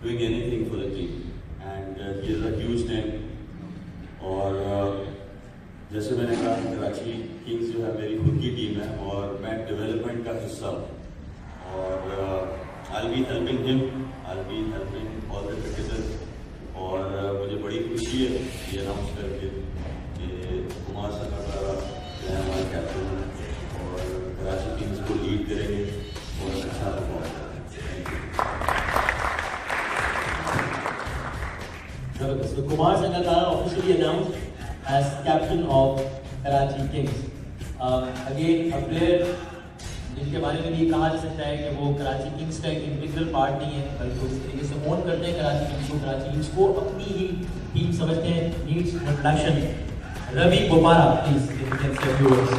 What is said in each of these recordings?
doing anything for the team. And he is a huge name. और जैसे मैंने कहा कराची किंग्स जो है मेरी खुद की टीम है और मैं डेवलपमेंट का हिस्सा हूँ और I'll be helping him, I'll be helping all the cricketers और मुझे बड़ी खुशी है ये अनाउंस करके कि कुमार संगकारा जो है हमारे कैप्टन हैं और कराची किंग्स को लीड करेंगे और अच्छा परफॉर्म करेंगे। So Kumar Sangakkara officially announced as captain of Karachi Kings. Again, a player जिनके बारे में भी कहा जा सकता है कि वो कराची किंग्स का एक इंटीग्रल पार्ट नहीं है बल्कि उस तरीके से ओन करते हैं कराची किंग्स को। कराची किंग्स को अपनी ही टीम समझते हैं। Needs introduction Ravi Bopara please if you can say a few words.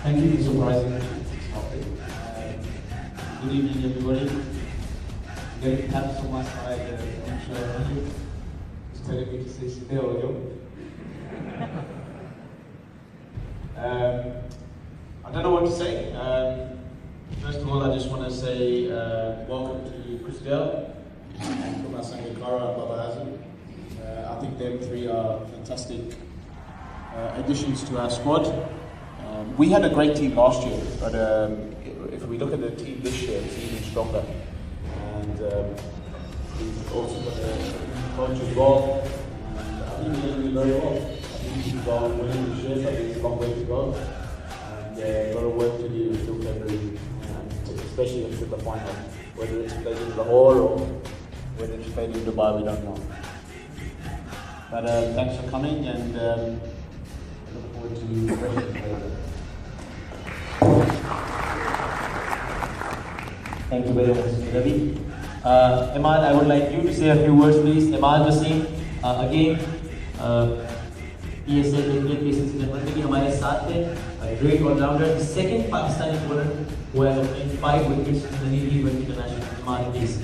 Thank you for surprising me. Good evening, everybody. Getting tapped on my side, I'm sure it's telling me to say still, yo. I don't know what to say. First of all, I just want to say welcome to Chris Dell, Kumar Sangakkara, and Baba Azam. I think them three are fantastic additions to our squad. We had a great team last year, but if we look at the team this year, it's even stronger. And we've also got a coach as well. And I think we're doing very well. I think we've got winning this year, so I think it's a long way to go. And a lot of work to do until February, especially until the final. Whether it's played in Lahore or whether it's played in Dubai, we don't know. But thanks for coming, and look forward to questions later. Thank you very much, Ravi. Imad, I would like you to say a few words, please. Imad Wasim, again, PSL Indian Cases Network के हमारे साथ थे, a great all-rounder, the second Pakistani bowler who has obtained 5 wickets in the T20 international. Imad, please.